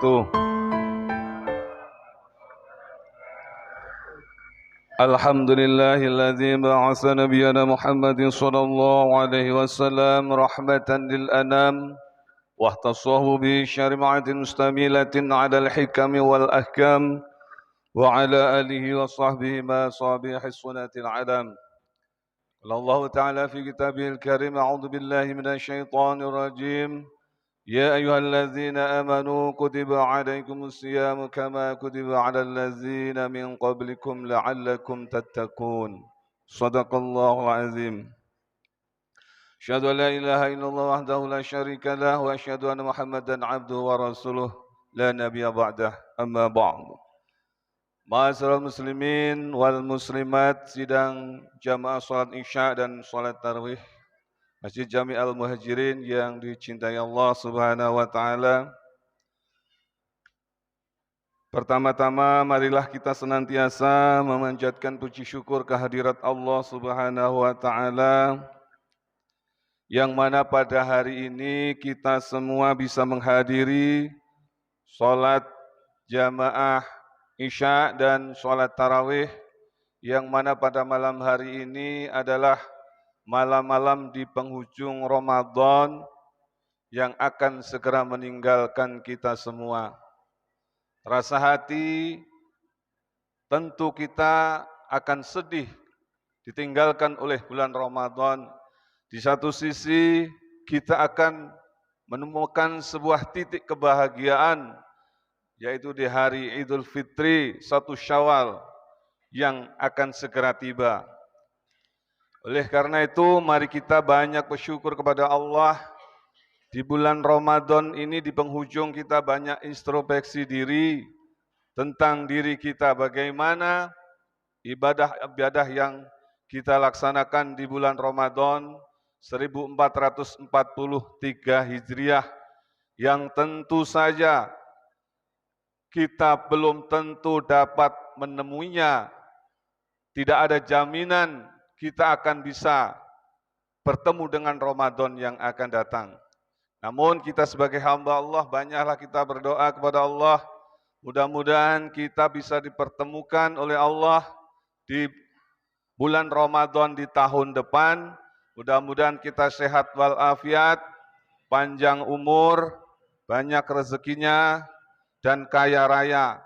wabarakatuh. Alhamdulillahilladzi ba'atsa nabiyyana Muhammadin sallallahu alaihi wasallam rahmatan lil anam wa ihtassahu bi syari'atin mustamilatin 'ala al-hikami wal ahkam wa 'ala alihi wa sahbihi ma sabihis sunatil 'alam. Allah Ta'ala fi kitabihil karim a'udzu billahi minasy syaithanir rajim. يا أيها الذين آمنوا كتب عليكم الصيام كما كتب على الذين من قبلكم لعلكم تتقون صدق الله العظيم أشهد أن لا إله إلا الله وحده لا شريك له وأشهد أن محمدا عبده ورسوله لا نبي بعده أما بعد Ma'asyiral muslimin wal muslimat, sidang jamaah salat Isya dan salat tarawih Masjid Jami' Al-Muhajirin yang dicintai Allah Subhanahu wa taala. Pertama-tama marilah kita senantiasa memanjatkan puji syukur kehadirat Allah Subhanahu wa taala yang mana pada hari ini kita semua bisa menghadiri salat jamaah Isya dan salat tarawih yang mana pada malam hari ini adalah malam-malam di penghujung Ramadan yang akan segera meninggalkan kita semua. Rasa hati tentu kita akan sedih ditinggalkan oleh bulan Ramadan. Di satu sisi kita akan menemukan sebuah titik kebahagiaan, yaitu di hari Idul Fitri 1 Syawal yang akan segera tiba. Oleh karena itu, mari kita banyak bersyukur kepada Allah. Di bulan Ramadan ini di penghujung kita banyak introspeksi diri tentang diri kita, bagaimana ibadah-ibadah yang kita laksanakan di bulan Ramadan 1443 Hijriah yang tentu saja kita belum tentu dapat menemuinya. Tidak ada jaminan kita akan bisa bertemu dengan Ramadan yang akan datang. Namun kita sebagai hamba Allah, banyaklah kita berdoa kepada Allah. Mudah-mudahan kita bisa dipertemukan oleh Allah di bulan Ramadan di tahun depan. Mudah-mudahan kita sehat walafiat, panjang umur, banyak rezekinya, dan kaya raya.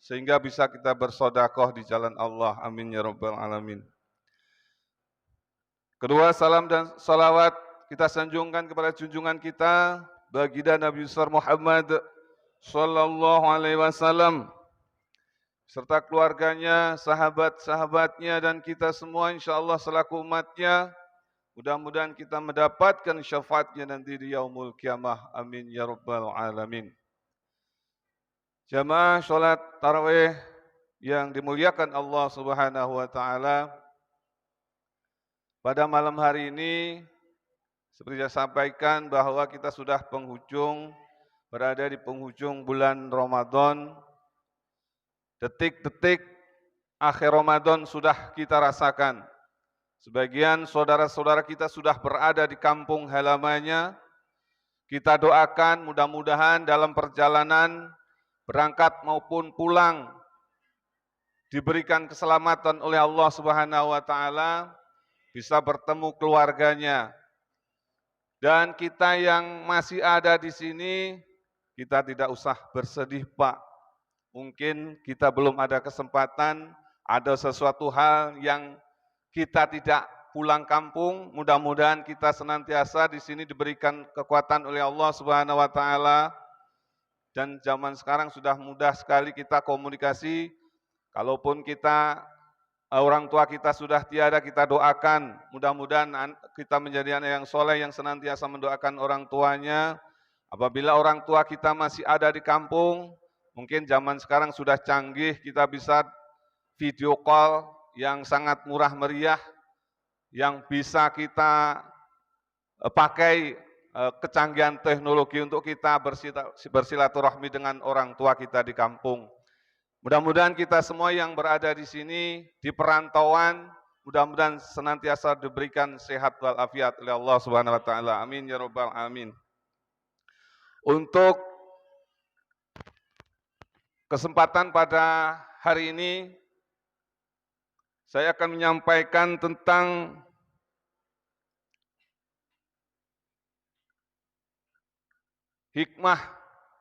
Sehingga bisa kita bersedekah di jalan Allah. Amin ya rabbal alamin. Kedua, salam dan salawat kita sanjungkan kepada junjungan kita, baginda Nabi besar Muhammad sallallahu alaihi wasallam serta keluarganya, sahabat-sahabatnya dan kita semua insyaallah selaku umatnya. Mudah-mudahan kita mendapatkan syafaatnya nanti di yaumul kiamah. Amin ya rabbal alamin. Jamaah salat tarawih yang dimuliakan Allah Subhanahu wa taala, pada malam hari ini, seperti saya sampaikan bahwa kita sudah berada di penghujung bulan Ramadan. Detik-detik akhir Ramadan sudah kita rasakan. Sebagian saudara-saudara kita sudah berada di kampung halamannya. Kita doakan mudah-mudahan dalam perjalanan berangkat maupun pulang diberikan keselamatan oleh Allah Subhanahu wa taala, bisa bertemu keluarganya. Dan kita yang masih ada di sini, kita tidak usah bersedih, Pak. Mungkin kita belum ada kesempatan, ada sesuatu hal yang kita tidak pulang kampung. Mudah-mudahan kita senantiasa di sini diberikan kekuatan oleh Allah Subhanahu wa taala. Dan zaman sekarang sudah mudah sekali kita komunikasi. Kalaupun orang tua kita sudah tiada, kita doakan. Mudah-mudahan kita menjadi anak yang soleh yang senantiasa mendoakan orang tuanya. Apabila orang tua kita masih ada di kampung, mungkin zaman sekarang sudah canggih, kita bisa video call yang sangat murah meriah, yang bisa kita pakai kecanggihan teknologi untuk kita bersilaturahmi dengan orang tua kita di kampung. Mudah-mudahan kita semua yang berada di sini, di perantauan, mudah-mudahan senantiasa diberikan sehat walafiat oleh Allah Subhanahu wa taala. Amin ya rabbal alamin. Untuk kesempatan pada hari ini saya akan menyampaikan tentang hikmah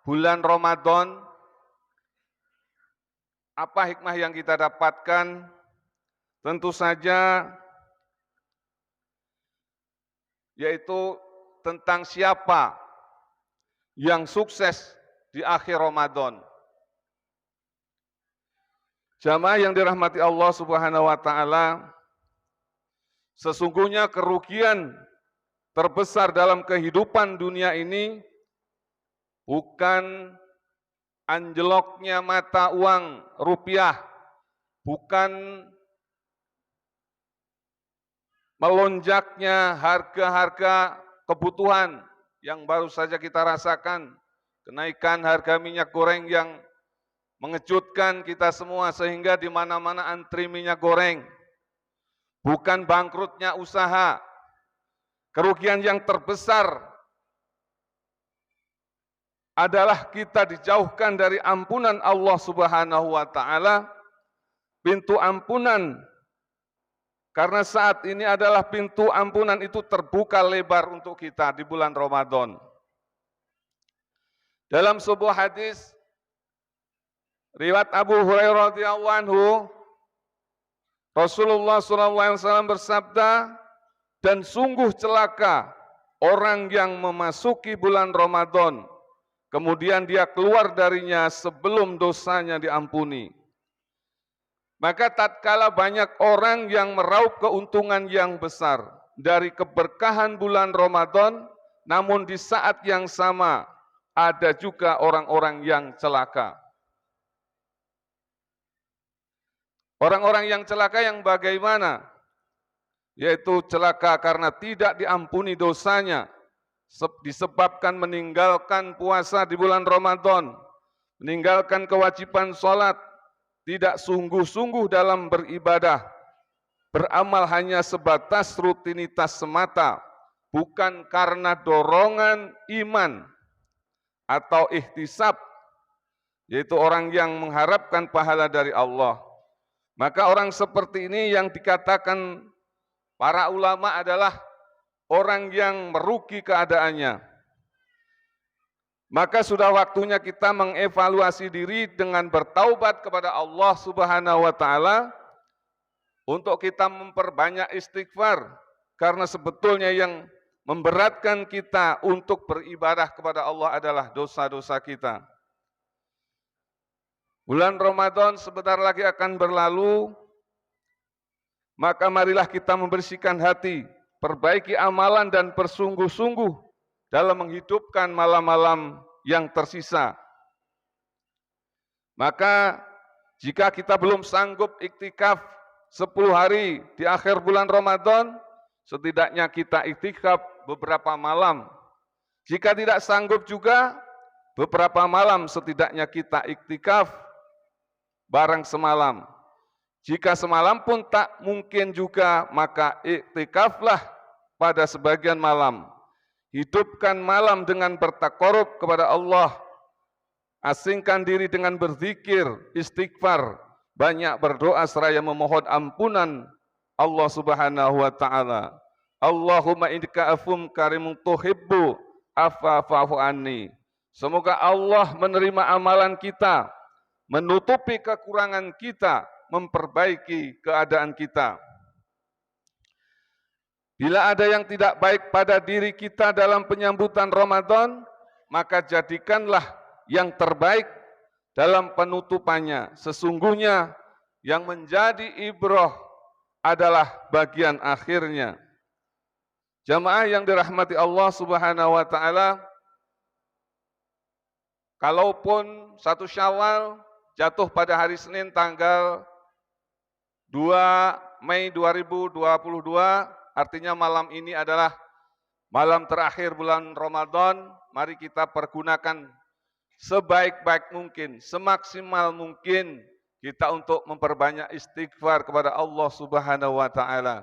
bulan Ramadan. Apa hikmah yang kita dapatkan? Tentu saja yaitu tentang siapa yang sukses di akhir Ramadan. Jamaah yang dirahmati Allah Subhanahu wa taala, sesungguhnya kerugian terbesar dalam kehidupan dunia ini bukan anjloknya mata uang rupiah, bukan melonjaknya harga-harga kebutuhan yang baru saja kita rasakan, kenaikan harga minyak goreng yang mengejutkan kita semua sehingga di mana-mana antri minyak goreng, bukan bangkrutnya usaha. Kerugian yang terbesar adalah kita dijauhkan dari ampunan Allah Subhanahu wa taala, pintu ampunan. Karena saat ini adalah pintu ampunan itu terbuka lebar untuk kita di bulan Ramadan. Dalam sebuah hadis riwayat Abu Hurairah radhiyallahu anhu, Rasulullah SAW bersabda, dan sungguh celaka orang yang memasuki bulan Ramadan, kemudian dia keluar darinya sebelum dosanya diampuni. Maka tatkala banyak orang yang meraup keuntungan yang besar dari keberkahan bulan Ramadan, namun di saat yang sama ada juga orang-orang yang celaka. Orang-orang yang celaka yang bagaimana? Yaitu celaka karena tidak diampuni dosanya, disebabkan meninggalkan puasa di bulan Ramadan, meninggalkan kewajiban sholat, tidak sungguh-sungguh dalam beribadah, beramal hanya sebatas rutinitas semata, bukan karena dorongan iman atau ihtisab, yaitu orang yang mengharapkan pahala dari Allah. Maka orang seperti ini yang dikatakan para ulama adalah orang yang merugi keadaannya. Maka sudah waktunya kita mengevaluasi diri dengan bertaubat kepada Allah Subhanahu wa taala untuk kita memperbanyak istighfar, karena sebetulnya yang memberatkan kita untuk beribadah kepada Allah adalah dosa-dosa kita. Bulan Ramadan sebentar lagi akan berlalu, maka marilah kita membersihkan hati, perbaiki amalan dan bersungguh-sungguh dalam menghidupkan malam-malam yang tersisa. Maka jika kita belum sanggup iktikaf 10 hari di akhir bulan Ramadan, setidaknya kita iktikaf beberapa malam. Jika tidak sanggup juga, beberapa malam setidaknya kita iktikaf barang semalam. Jika semalam pun tak mungkin juga, maka iktikaflah pada sebagian malam. Hidupkan malam dengan bertakarub kepada Allah. Asingkan diri dengan berzikir, istighfar, banyak berdoa seraya memohon ampunan Allah Subhanahu wa taala. Allahumma innaka afum karimun tuhibbu afa fa'fu anni. Semoga Allah menerima amalan kita, menutupi kekurangan kita, memperbaiki keadaan kita. Bila ada yang tidak baik pada diri kita dalam penyambutan Ramadan, maka jadikanlah yang terbaik dalam penutupannya. Sesungguhnya yang menjadi ibrah adalah bagian akhirnya. Jamaah yang dirahmati Allah Subhanahu wa taala, kalaupun 1 Syawal jatuh pada hari Senin tanggal 2 Mei 2022, artinya malam ini adalah malam terakhir bulan Ramadan. Mari kita pergunakan sebaik-baik mungkin, semaksimal mungkin kita untuk memperbanyak istighfar kepada Allah Subhanahu wa taala.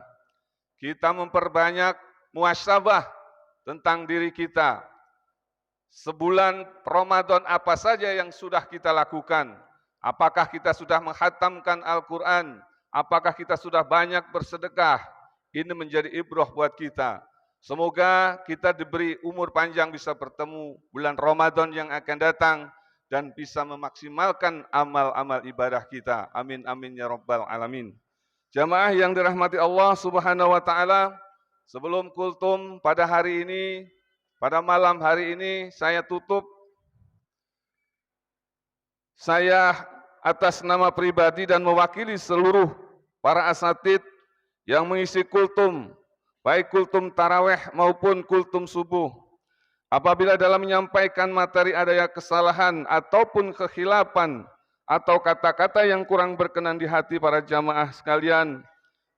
Kita memperbanyak muhasabah tentang diri kita. Sebulan Ramadan apa saja yang sudah kita lakukan? Apakah kita sudah menghatamkan Al-Quran? Apakah kita sudah banyak bersedekah? Ini menjadi ibrah buat kita. Semoga kita diberi umur panjang bisa bertemu bulan Ramadan yang akan datang dan bisa memaksimalkan amal-amal ibadah kita. Amin amin ya rabbal alamin. Jamaah yang dirahmati Allah Subhanahu wa taala, sebelum kultum pada hari ini, pada malam hari ini saya tutup. Saya atas nama pribadi dan mewakili seluruh para asatid yang mengisi kultum, baik kultum taraweh maupun kultum subuh. Apabila dalam menyampaikan materi ada yang kesalahan ataupun kekhilafan atau kata-kata yang kurang berkenan di hati para jamaah sekalian,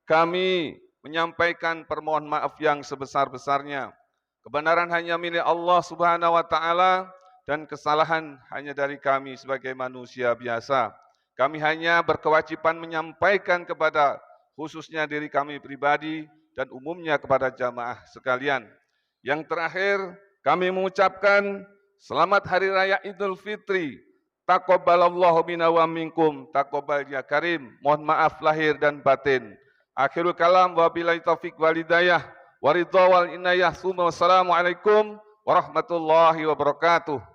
kami menyampaikan permohon maaf yang sebesar-besarnya. Kebenaran hanya milik Allah Subhanahu wa taala dan kesalahan hanya dari kami sebagai manusia biasa. Kami hanya berkewajiban menyampaikan kepada khususnya diri kami pribadi dan umumnya kepada jamaah sekalian. Yang terakhir, kami mengucapkan selamat Hari Raya Idul Fitri. Taqabbalallahu minna wa minkum, taqabbal ya karim. Mohon maaf lahir dan batin. Akhirul kalam wabillahi taufik wal hidayah. Waridha wal inayah. Wassalamualaikum warahmatullahi wabarakatuh.